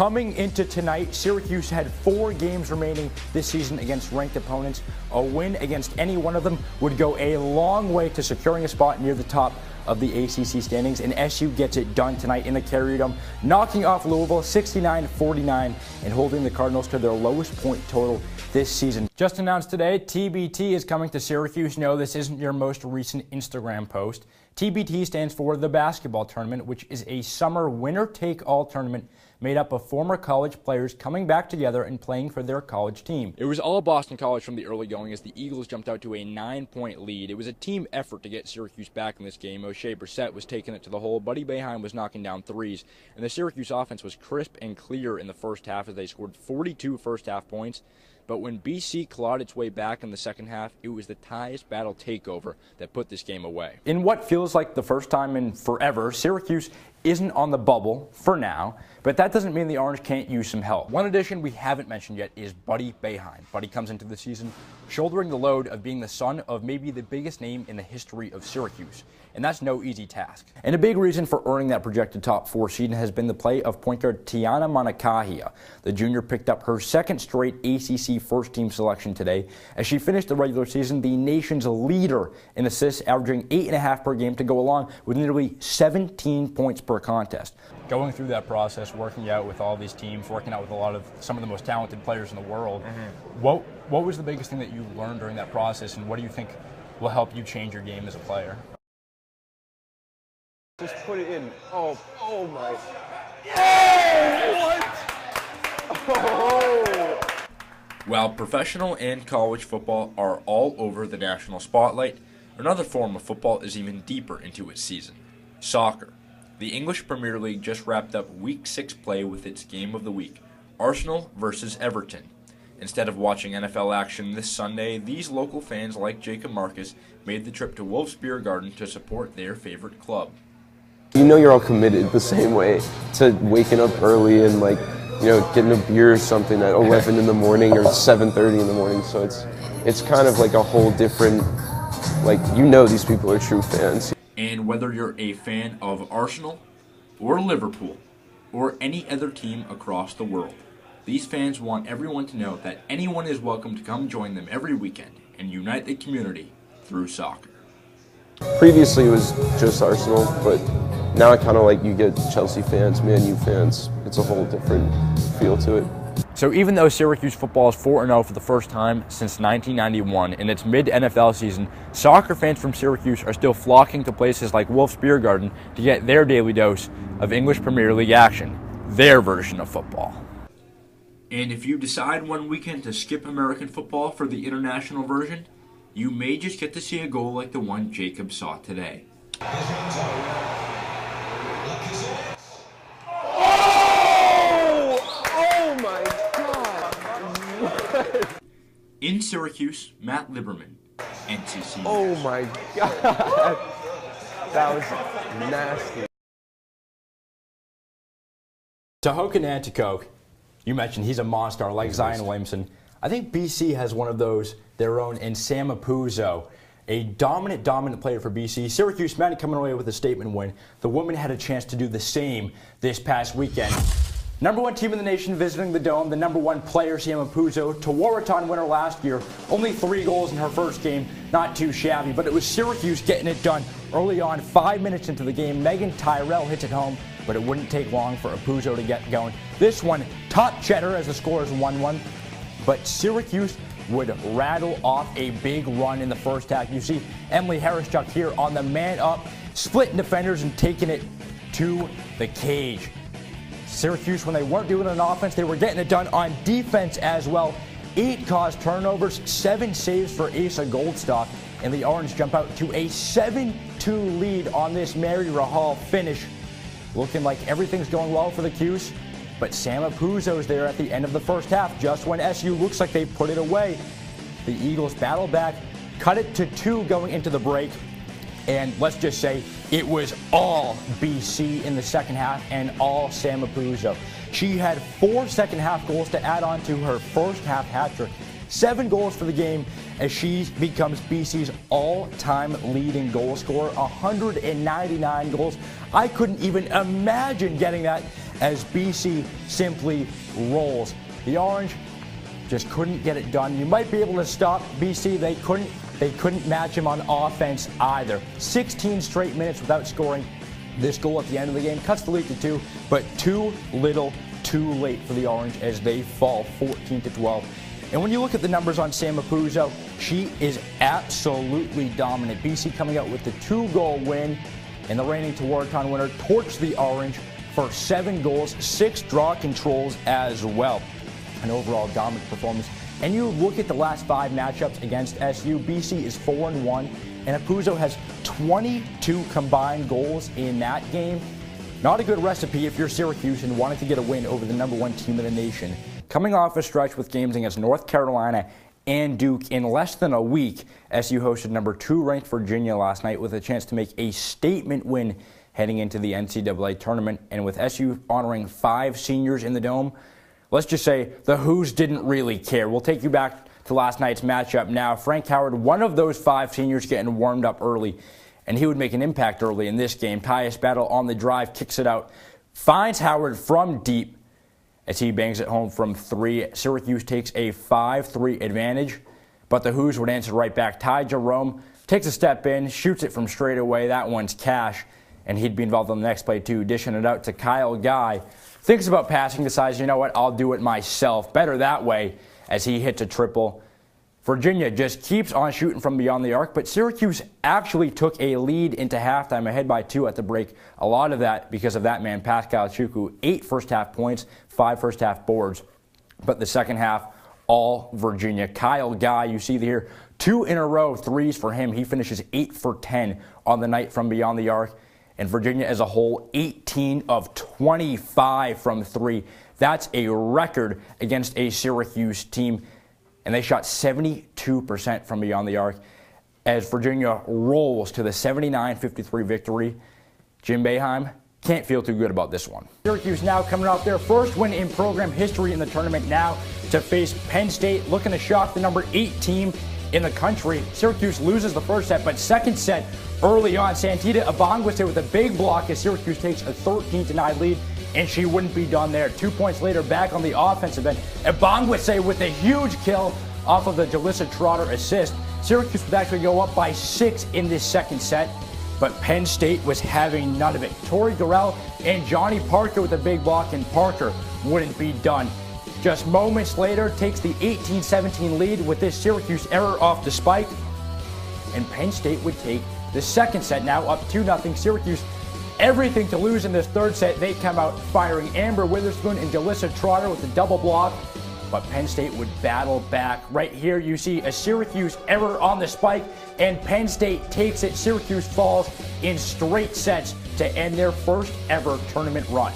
Coming into tonight, Syracuse had 4 games remaining this season against ranked opponents. A win against any one of them would go a long way to securing a spot near the top of the ACC standings, and SU gets it done tonight in the Carrier Dome, knocking off Louisville 69-49 and holding the Cardinals to their lowest point total this season. Just announced today, TBT is coming to Syracuse. No, this isn't your most recent Instagram post. TBT stands for the basketball tournament, which is a summer winner-take-all tournament made up of former college players coming back together and playing for their college team. It was all Boston College from the early going as the Eagles jumped out to a 9-point lead. It was a team effort to get Syracuse back in this game. O'Shea Brissett was taking it to the hole. Buddy Boeheim was knocking down threes. And the Syracuse offense was crisp and clear in the first half as they scored 42 first-half points. But when BC clawed its way back in the second half, it was the Tyus battle takeover that put this game away. In what feels like the first time in forever, Syracuse isn't on the bubble for now, but that doesn't mean the Orange can't use some help. One addition we haven't mentioned yet is Buddy Boeheim. Buddy comes into the season shouldering the load of being the son of maybe the biggest name in the history of Syracuse, and that's no easy task. And a big reason for earning that projected top 4 seed has been the play of point guard Tiana Manakahia. The junior picked up her second straight ACC first-team selection today as she finished the regular season the nation's leader in assists, averaging 8.5 per game to go along with nearly 17 points per contest. Going through that process, working out with all these teams, working out with some of the most talented players in the world, what was the biggest thing that you learned during that process, and what do you think will help you change your game as a player? Just put it in. Oh my. What? Oh. While professional and college football are all over the national spotlight, another form of football is even deeper into its season: soccer. The English Premier League just wrapped up Week 6 play with its game of the week, Arsenal versus Everton. Instead of watching NFL action this Sunday, these local fans like Jacob Marcus made the trip to Wolf's Beer Garden to support their favorite club. You know you're all committed the same way to waking up early and getting a beer or something at 11 in the morning or 7:30 in the morning. So it's kind of like a whole different, these people are true fans. And whether you're a fan of Arsenal or Liverpool or any other team across the world, these fans want everyone to know that anyone is welcome to come join them every weekend and unite the community through soccer. Previously it was just Arsenal, but now you get Chelsea fans, Man U fans. It's a whole different feel to it. So even though Syracuse football is 4-0 for the first time since 1991 in its mid-NFL season, soccer fans from Syracuse are still flocking to places like Wolf's Beer Garden to get their daily dose of English Premier League action, their version of football. And if you decide one weekend to skip American football for the international version, you may just get to see a goal like the one Jacob saw today. In Syracuse, Matt Liberman, NCC. Oh my God. That was nasty. Tehoka Nanticoke, you mentioned he's a monster like Zion Williamson. I think BC has one of those, their own, in Sam Apuzzo, a dominant player for BC. Syracuse might coming away with a statement win. The women had a chance to do the same this past weekend. #1 team in the nation visiting the Dome, the #1 player, Sam Apuzzo, Tewaaraton winner last year. Only 3 goals in her first game, not too shabby, but it was Syracuse getting it done early on. 5 minutes into the game, Megan Tyrell hits it home, but it wouldn't take long for Apuzzo to get going. This one, top cheddar as the score is 1-1, but Syracuse would rattle off a big run in the first half. You see Emily Harris-Chuck here on the man-up, splitting defenders and taking it to the cage. Syracuse, when they weren't doing it on offense, they were getting it done on defense as well. 8 caused turnovers, 7 saves for Asa Goldstock, and the Orange jump out to a 7-2 lead on this Mary Rahal finish. Looking like everything's going well for the Cuse, but Sam Apuzzo's there at the end of the first half, just when SU looks like they put it away. The Eagles battle back, cut it to 2 going into the break, and let's just say it was all BC in the second half and all Sam Apuzzo. She had 4 second-half goals to add on to her first-half hat-trick. 7 goals for the game as she becomes BC's all-time leading goal scorer, 199 goals. I couldn't even imagine getting that as BC simply rolls. The Orange just couldn't get it done. You might be able to stop BC. They couldn't match him on offense either. 16 straight minutes without scoring. This goal at the end of the game cuts the lead to 2, but too little, too late for the Orange as they fall 14-12. And when you look at the numbers on Sam Apuzzo, she is absolutely dominant. BC coming out with the 2-goal win, and the reigning Tewaaraton winner torched the Orange for 7 goals, 6 draw controls as well. An overall dominant performance. And you look at the last 5 matchups against SU, BC is 4-1, and Apuzzo has 22 combined goals in that game. Not a good recipe if you're Syracuse and wanted to get a win over the #1 team in the nation. Coming off a stretch with games against North Carolina and Duke in less than a week, SU hosted #2 ranked Virginia last night with a chance to make a statement win heading into the NCAA tournament. And with SU honoring 5 seniors in the Dome, let's just say the Who's didn't really care. We'll take you back to last night's matchup now. Frank Howard, one of those 5 seniors, getting warmed up early, and he would make an impact early in this game. Tyus Battle on the drive, kicks it out, finds Howard from deep as he bangs it home from 3. Syracuse takes a 5-3 advantage, but the Who's would answer right back. Ty Jerome takes a step in, shoots it from straight away. That one's cash, and he'd be involved on the next play too, dishing it out to Kyle Guy. Thinks about passing, decides, you know what, I'll do it myself. Better that way, as he hits a triple. Virginia just keeps on shooting from beyond the arc, but Syracuse actually took a lead into halftime, ahead by 2 at the break. A lot of that because of that man, Pascal Chukwu. 8 first-half points, 5 first-half boards. But the second half, all Virginia. Kyle Guy, you see here, 2 in a row threes for him. He finishes 8 for 10 on the night from beyond the arc. And Virginia as a whole, 18 of 25 from 3. That's a record against a Syracuse team. And they shot 72% from beyond the arc as Virginia rolls to the 79-53 victory. Jim Boeheim can't feel too good about this one. Syracuse now coming off their first win in program history in the tournament, now to face Penn State, looking to shock the #8 team in the country. Syracuse loses the first set, but second set early on, Santita Abangwase with a big block as Syracuse takes a 13-9 lead. And she wouldn't be done there. 2 points later, back on the offensive end, Abangwase with a huge kill off of the Jalissa Trotter assist. Syracuse would actually go up by 6 in this second set, but Penn State was having none of it. Tori Gorell and Johnny Parker with a big block, and Parker wouldn't be done. Just moments later, takes the 18-17 lead with this Syracuse error off the spike, and Penn State would take the second set, now up 2-0. Syracuse everything to lose in this third set. They come out firing Amber Witherspoon and Jalissa Trotter with a double block, but Penn State would battle back. Right here you see a Syracuse error on the spike, and Penn State takes it. Syracuse falls in straight sets to end their first ever tournament run.